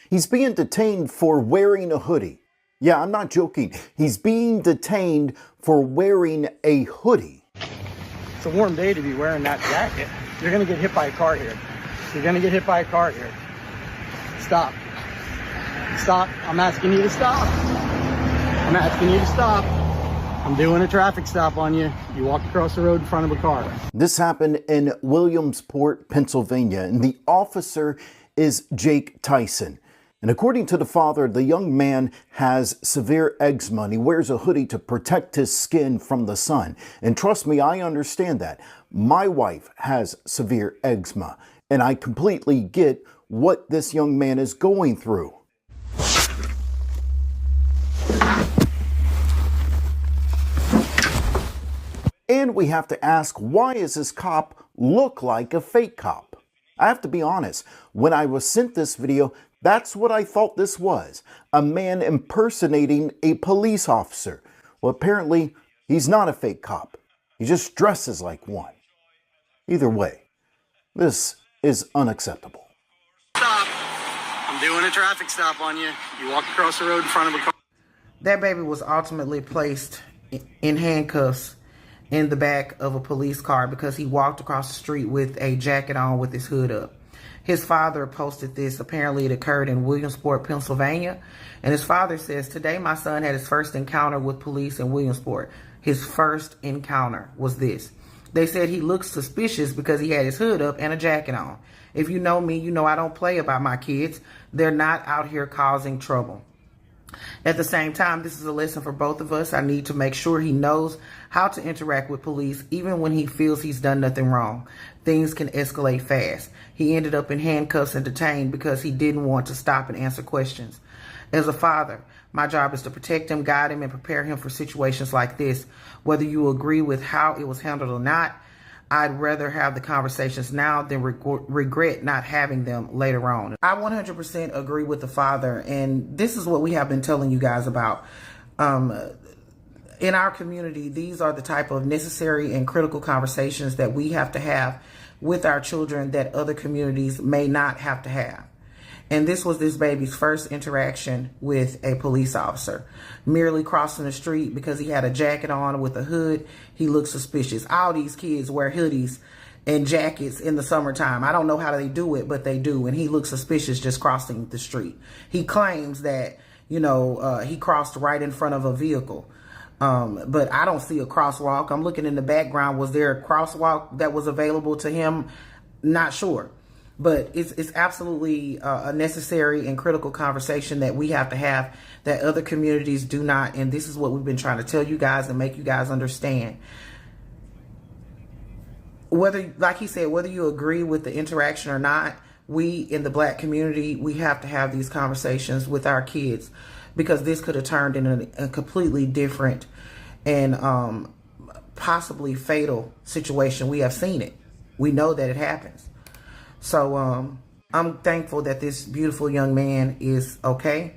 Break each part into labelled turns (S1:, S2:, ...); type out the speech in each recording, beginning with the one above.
S1: He's being detained for wearing a hoodie. Yeah, I'm not joking. He's being detained for wearing a hoodie.
S2: It's a warm day to be wearing that jacket. You're gonna get hit by a car here. You're gonna get hit by a car here. Stop. Stop. I'm asking you to stop. I'm asking you to stop. I'm doing a traffic stop on you. You walked across the road in front of a car.
S1: This happened in Williamsport, Pennsylvania, and the officer is Jake Tyson. And according to the father, the young man has severe eczema and he wears a hoodie to protect his skin from the sun. And trust me, I understand that. My wife has severe eczema and I completely get what this young man is going through. And we have to ask, why does this cop look like a fake cop? I have to be honest, when I was sent this video, that's what I thought this was. A man impersonating a police officer. Well, apparently, he's not a fake cop. He just dresses like one. Either way, this is unacceptable.
S2: Stop. I'm doing a traffic stop on you. You walked across the road in front of a car.
S3: That baby was ultimately placed in handcuffs in the back of a police car because he walked across the street with a jacket on with his hood up. His father posted this. Apparently it occurred in Williamsport, Pennsylvania. And his father says, today my son had his first encounter with police in Williamsport. His first encounter was this. They said he looked suspicious because he had his hood up and a jacket on. If you know me, you know I don't play about my kids. They're not out here causing trouble. At the same time, this is a lesson for both of us. I need to make sure he knows how to interact with police even when he feels he's done nothing wrong. Things can escalate fast. He ended up in handcuffs and detained because he didn't want to stop and answer questions. As a father, my job is to protect him, guide him, and prepare him for situations like this. Whether you agree with how it was handled or not, I'd rather have the conversations now than regret not having them later on. I 100% agree with the father, and this is what we have been telling you guys about. In our community, these are the type of necessary and critical conversations that we have to have with our children that other communities may not have to have. And this was this baby's first interaction with a police officer. Merely crossing the street because he had a jacket on with a hood, he looked suspicious. All these kids wear hoodies and jackets in the summertime. I don't know how they do it, but they do. And he looked suspicious just crossing the street. He claims that, he crossed right in front of a vehicle. But I don't see a crosswalk. I'm looking in the background. Was there a crosswalk that was available to him? Not sure. But it's absolutely a necessary and critical conversation that we have to have that other communities do not. And this is what we've been trying to tell you guys and make you guys understand. Whether, like he said, whether you agree with the interaction or not, we in the Black community, we have to have these conversations with our kids because this could have turned in a completely different and possibly fatal situation. We have seen it. We know that it happens. So I'm thankful that this beautiful young man is okay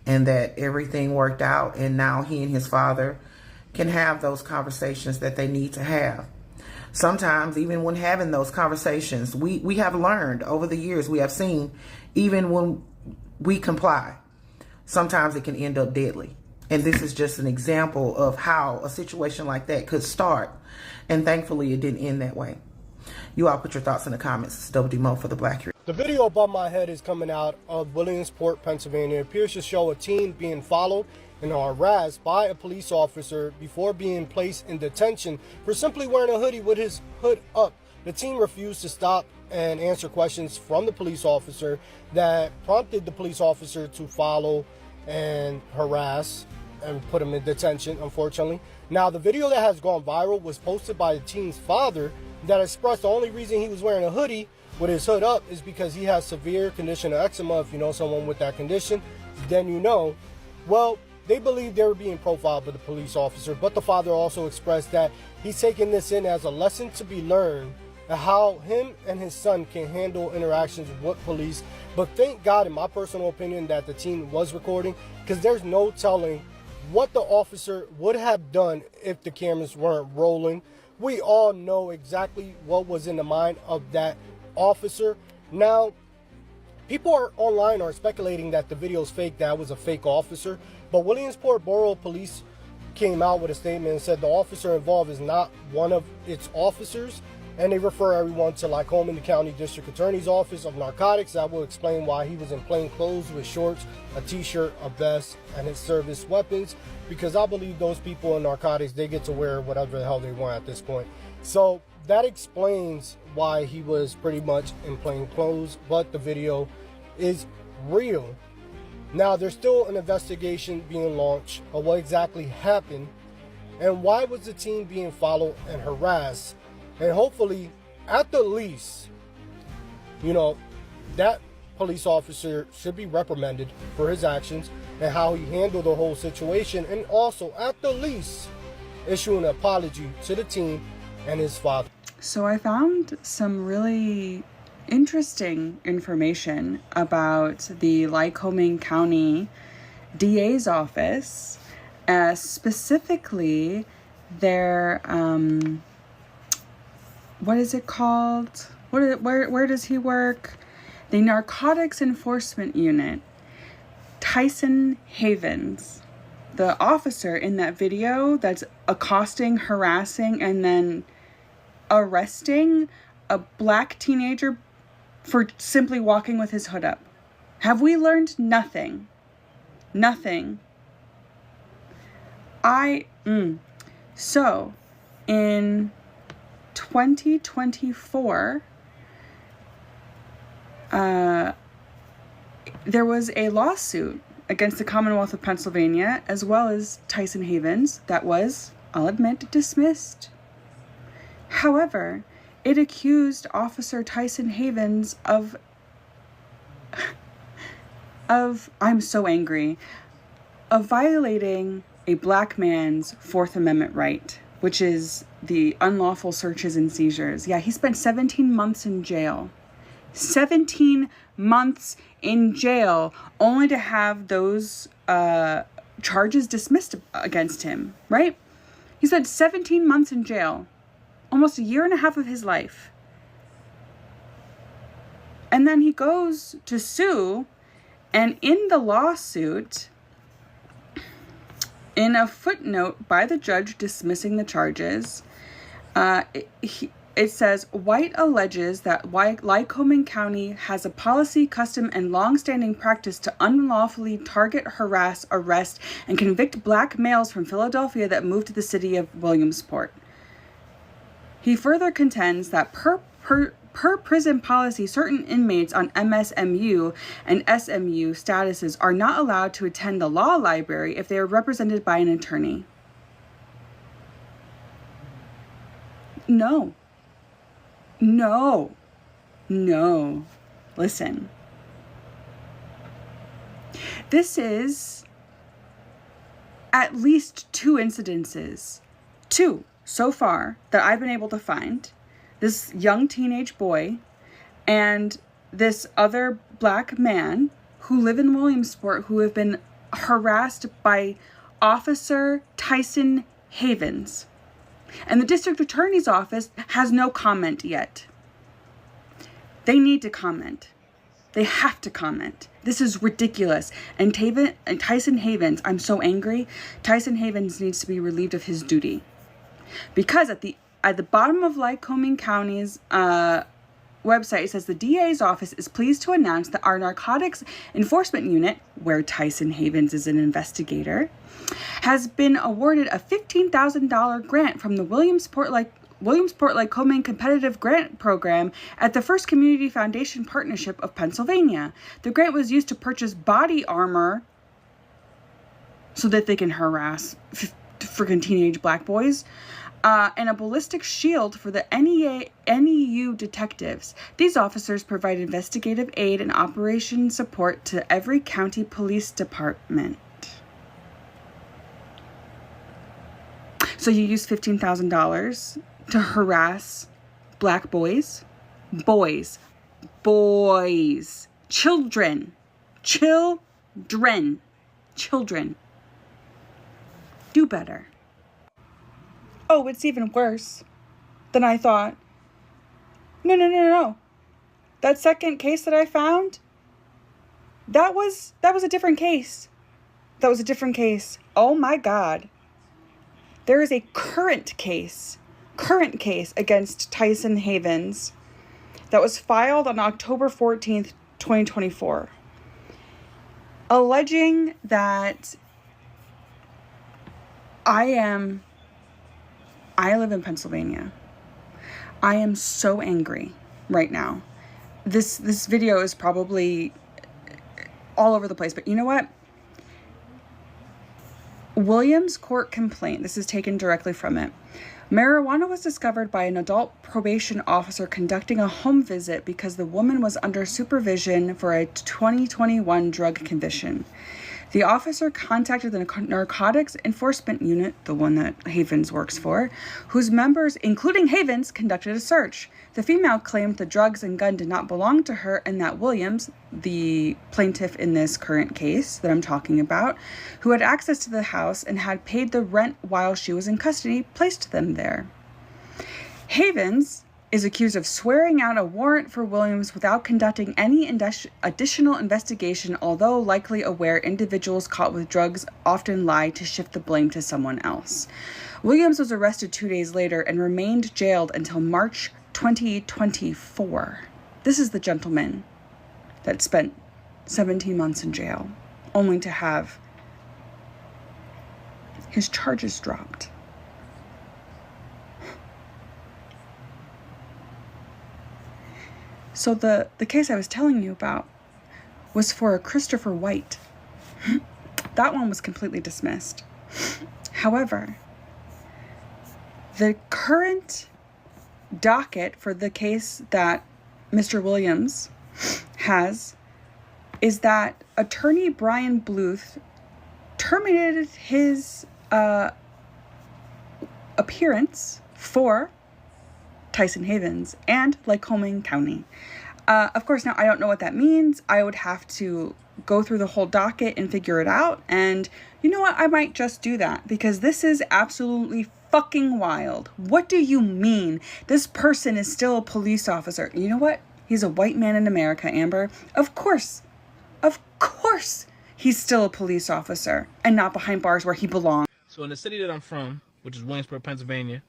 S3: and that everything worked out. And now he and his father can have those conversations that they need to have. Sometimes even when having those conversations, we have learned over the years, we have seen even when we comply, sometimes it can end up deadly. And this is just an example of how a situation like that could start. And thankfully it didn't end that way. You all put your thoughts in the comments. It's Double D Mo for the Black Hero.
S4: The video above my head is coming out of Williamsport, Pennsylvania. It appears to show a teen being followed and harassed by a police officer before being placed in detention for simply wearing a hoodie with his hood up. The teen refused to stop and answer questions from the police officer that prompted the police officer to follow and harass and put him in detention, unfortunately. Now, the video that has gone viral was posted by the teen's father that expressed the only reason he was wearing a hoodie with his hood up is because he has severe condition of eczema. If you know someone with that condition, then you know. Well, they believe they were being profiled by the police officer, but the father also expressed that he's taking this in as a lesson to be learned and how him and his son can handle interactions with police. But thank God, in my personal opinion, that the teen was recording, because there's no telling what the officer would have done if the cameras weren't rolling. We all know exactly what was in the mind of that officer. Now, People online are speculating that the video is fake, that was a fake officer. But Williamsport Borough Police came out with a statement and said the officer involved is not one of its officers. And they refer everyone to Lycoming County District Attorney's Office of Narcotics. That will explain why he was in plain clothes with shorts, a t-shirt, a vest, and his service weapons. Because I believe those people in narcotics, they get to wear whatever the hell they want at this point. So that explains why he was pretty much in plain clothes, but the video is real. Now, there's still an investigation being launched of what exactly happened and why was the team being followed and harassed. And hopefully, at the least, you know, that police officer should be reprimanded for his actions and how he handled the whole situation. And also, at the least, issue an apology to the team and his father.
S5: So I found some really interesting information about the Lycoming County DA's office, specifically their, what is it called? Where does he work? The Narcotics Enforcement Unit. Tyson Havens, the officer in that video that's accosting, harassing, and then arresting a black teenager for simply walking with his hood up. Have we learned nothing? Nothing. So, in 2024, there was a lawsuit against the Commonwealth of Pennsylvania, as well as Tyson Havens, that was, I'll admit, dismissed. However, it accused Officer Tyson Havens of I'm so angry, of violating a black man's Fourth Amendment right, which is the unlawful searches and seizures. Yeah, he spent 17 months in jail. 17 months in jail, only to have those charges dismissed against him, right? He spent 17 months in jail, almost a year and a half of his life. And then he goes to sue, and in the lawsuit, in a footnote by the judge dismissing the charges, it says, White alleges that Lycoming County has a policy, custom, and long-standing practice to unlawfully target, harass, arrest, and convict black males from Philadelphia that moved to the city of Williamsport. He further contends that per prison policy, certain inmates on MSMU and SMU statuses are not allowed to attend the law library if they are represented by an attorney. No. Listen. This is at least two incidences. Two so far that I've been able to find. This young teenage boy and this other black man who live in Williamsport who have been harassed by Officer Tyson Havens. And the district attorney's office has no comment yet. They need to comment. They have to comment. This is ridiculous. And Tyson Havens, I'm so angry. Tyson Havens needs to be relieved of his duty. Because at the bottom of Lycoming County's website, it says the DA's office is pleased to announce that our narcotics enforcement unit, where Tyson Havens is an investigator, has been awarded a $15,000 grant from the Williamsport Lycoming Competitive Grant Program at the First Community Foundation Partnership of Pennsylvania. The grant was used to purchase body armor so that they can harass freaking teenage black boys, and a ballistic shield for the NEU detectives. These officers provide investigative aid and operation support to every county police department. So you use $15,000 to harass black boys, children. Do better. Oh, it's even worse than I thought. No. That second case that I found, That was a different case. That was a different case. Oh my God. There is a current case against Tyson Havens that was filed on October 14th, 2024, alleging that I live in Pennsylvania. I am so angry right now. This video is probably all over the place, but you know what? Williams court complaint, this is taken directly from it. Marijuana was discovered by an adult probation officer conducting a home visit because the woman was under supervision for a 2021 drug conviction. The officer contacted the Narcotics Enforcement Unit, the one that Havens works for, whose members, including Havens, conducted a search. The female claimed the drugs and gun did not belong to her and that Williams, the plaintiff in this current case that I'm talking about, who had access to the house and had paid the rent while she was in custody, placed them there. Havens is accused of swearing out a warrant for Williams without conducting any additional investigation, although likely aware individuals caught with drugs often lie to shift the blame to someone else. Williams was arrested 2 days later and remained jailed until March 2024. This is the gentleman that spent 17 months in jail, only to have his charges dropped. So the case I was telling you about was for a Christopher White. That one was completely dismissed. However, the current docket for the case that Mr. Williams has is that attorney Brian Bluth terminated his appearance for Tyson Havens and Lycoming County. Of course, now I don't know what that means. I would have to go through the whole docket and figure it out. And you know what? I might just do that because this is absolutely fucking wild. What do you mean? This person is still a police officer. You know what? He's a white man in America, Amber. Of course he's still a police officer and not behind bars where he belongs.
S6: So in the city that I'm from, which is Williamsport, Pennsylvania,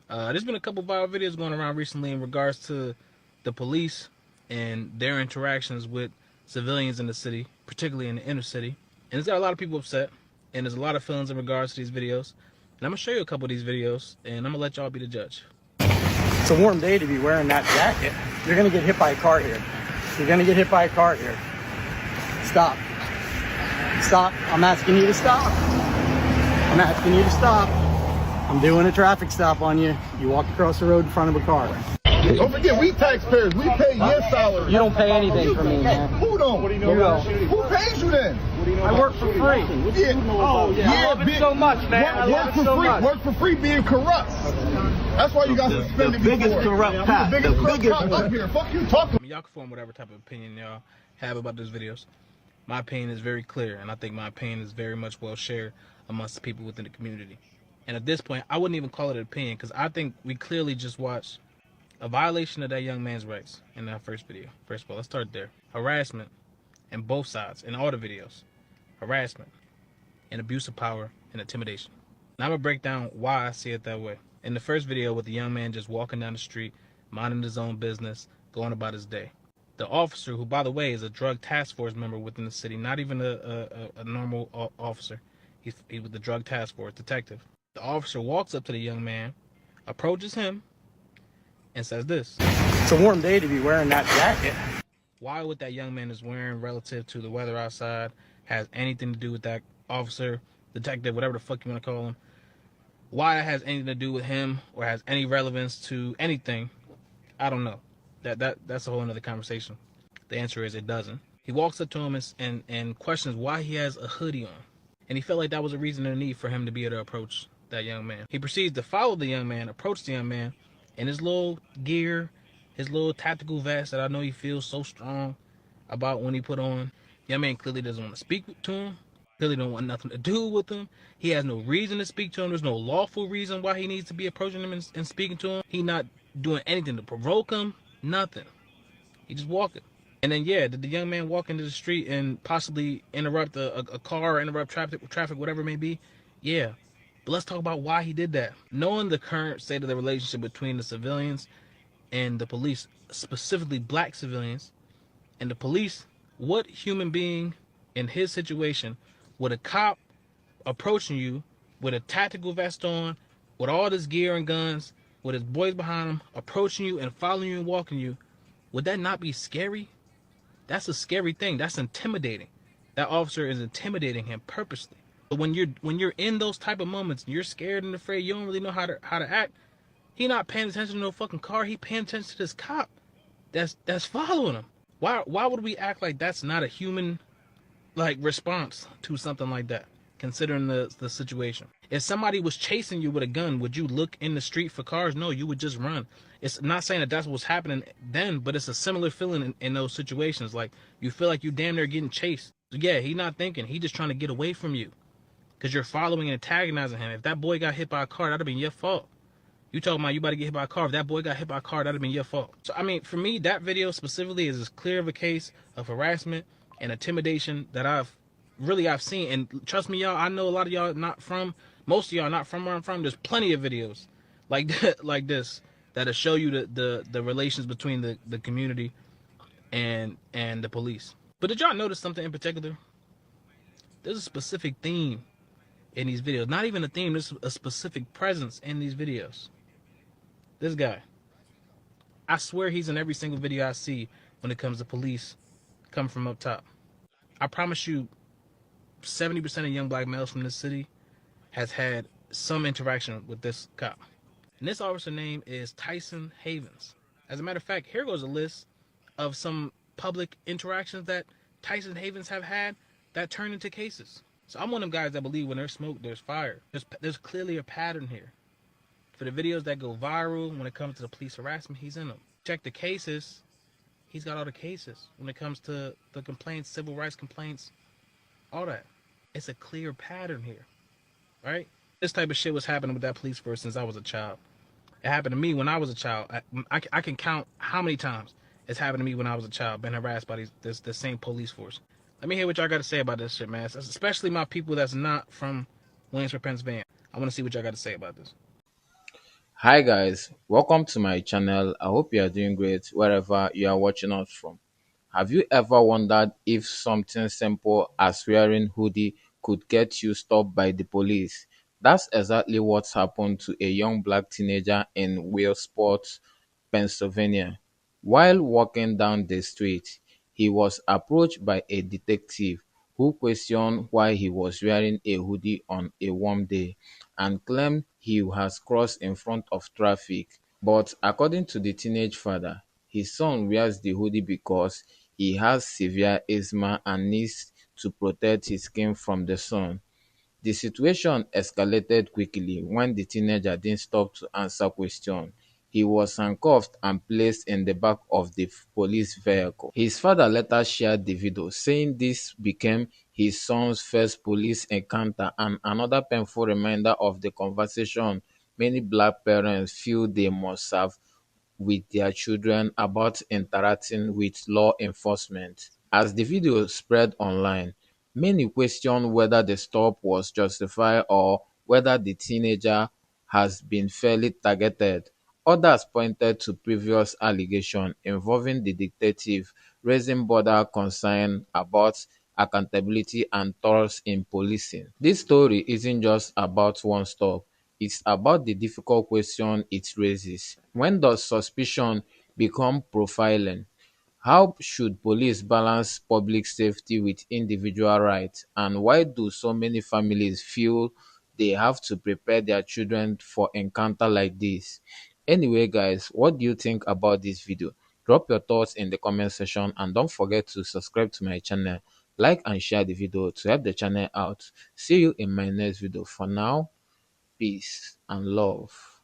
S6: there's been a couple viral videos going around recently in regards to the police and their interactions with civilians in the city, particularly in the inner city. And it's got a lot of people upset, and there's a lot of feelings in regards to these videos. And I'm going to show you a couple of these videos, and I'm going to let y'all be the judge.
S2: It's a warm day to be wearing that jacket. You're going to get hit by a car here. You're going to get hit by a car here. Stop. Stop. I'm asking you to stop. I'm asking you to stop. I'm doing a traffic stop on you. You walked across the road in front of a car.
S7: Don't forget, we taxpayers. We pay your salary.
S2: You don't pay anything for me, man.
S7: Who don't?
S2: What do you know about shooting?
S7: Who pays you then?
S2: I work for free.
S7: Yeah.
S2: Oh, yeah. I love it so much, man. I love it so much.
S7: Work for free being corrupt. That's why you got suspended before.
S8: Biggest corrupt cop.
S7: The biggest corrupt cop up here. Fuck you talking.
S6: I mean, y'all can form whatever type of opinion y'all have about those videos. My opinion is very clear, and I think my opinion is very much well shared amongst the people within the community. And at this point, I wouldn't even call it an opinion, because I think we clearly just watched a violation of that young man's rights in that first video. First of all, let's start there. Harassment in both sides, in all the videos. Harassment and abuse of power and intimidation. Now I'm going to break down why I see it that way. In the first video with the young man just walking down the street, minding his own business, going about his day. The officer, who by the way is a drug task force member within the city, not even a normal officer. He's with the drug task force, detective. The officer walks up to the young man, approaches him, and says this.
S2: It's a warm day to be wearing that jacket.
S6: Why what that young man is wearing relative to the weather outside has anything to do with that officer, detective, whatever the fuck you want to call him. Why it has anything to do with him or has any relevance to anything, I don't know. That's a whole other conversation. The answer is it doesn't. He walks up to him and questions why he has a hoodie on. And he felt like that was a reason and a need for him to be able to approach that young man. He proceeds to follow the young man, approach the young man, in his little gear, his little tactical vest that I know he feels so strong about when he put on. Young man clearly doesn't want to speak to him. Clearly don't want nothing to do with him. He has no reason to speak to him. There's no lawful reason why he needs to be approaching him and speaking to him. He not doing anything to provoke him. Nothing. He just walking. And then, yeah, did the young man walk into the street and possibly interrupt a car, or interrupt traffic, whatever it may be? Yeah. But let's talk about why he did that. Knowing the current state of the relationship between the civilians and the police, specifically black civilians and the police, what human being in his situation would a cop approaching you with a tactical vest on, with all this gear and guns, with his boys behind him, approaching you and following you and walking you, would that not be scary? That's a scary thing. That's intimidating. That officer is intimidating him purposely. But when you're in those type of moments, you're scared and afraid, you don't really know how to act. He not paying attention to no fucking car. He paying attention to this cop that's following him. Why would we act like that's not a human like response to something like that, considering the situation? If somebody was chasing you with a gun, would you look in the street for cars? No, you would just run. It's not saying that that's what's happening then, but it's a similar feeling in those situations. Like, you feel like you damn near getting chased. So yeah, he not thinking. He just trying to get away from you because you're following and antagonizing him. If that boy got hit by a car, that'd have been your fault. You talking about you about to get hit by a car. If that boy got hit by a car, that'd have been your fault. So, I mean, for me, that video specifically is as clear of a case of harassment and intimidation that I've seen. And trust me, y'all, I know a lot of y'all most of y'all not from where I'm from. There's plenty of videos like that, like this, that'll show you the relations between the community and the police. But did y'all notice something in particular? There's a specific theme in these videos. Not even a theme, there's a specific presence in these videos. This guy, I swear he's in every single video I see when it comes to police coming from up top. I promise you, 70% of young black males from this city has had some interaction with this cop. And this officer name is Tyson Havens. As a matter of fact, here goes a list of some public interactions that Tyson Havens have had that turned into cases. So I'm one of them guys that believe when there's smoke, there's fire. There's clearly a pattern here. For the videos that go viral when it comes to the police harassment, he's in them. Check the cases. He's got all the cases. When it comes to the complaints, civil rights complaints, all that. It's a clear pattern here, right? This type of shit was happening with that police force since I was a child. It happened to me when I was a child. I can count how many times it's happened to me when I was a child, been harassed by the same police force. Let me hear what y'all got to say about this shit, man. Especially my people that's not from Williamsport, Pennsylvania. I want to see what y'all got to say about this.
S8: Hi guys, welcome to my channel. I hope you are doing great wherever you are watching us from. Have you ever wondered if something simple as wearing hoodie could get you stopped by the police? That's exactly what's happened to a young black teenager in Williamsport, Pennsylvania. While walking down the street, he was approached by a detective who questioned why he was wearing a hoodie on a warm day and claimed he has crossed in front of traffic. But according to the teenage father, his son wears the hoodie because he has severe eczema and needs to protect his skin from the sun. The situation escalated quickly when the teenager didn't stop to answer questions. He was handcuffed and placed in the back of the police vehicle. His father later shared the video, saying this became his son's first police encounter and another painful reminder of the conversation many black parents feel they must have with their children about interacting with law enforcement. As the video spread online, many questioned whether the stop was justified or whether the teenager has been fairly targeted. Others pointed to previous allegations involving the detective, raising broader concern about accountability and trust in policing. This story isn't just about one stop, it's about the difficult question it raises. When does suspicion become profiling? How should police balance public safety with individual rights? And why do so many families feel they have to prepare their children for encounter like this? Anyway, guys, what do you think about this video? Drop your thoughts in the comment section and don't forget to subscribe to my channel, like and share the video to help the channel out. See you in my next video. For now, peace and love.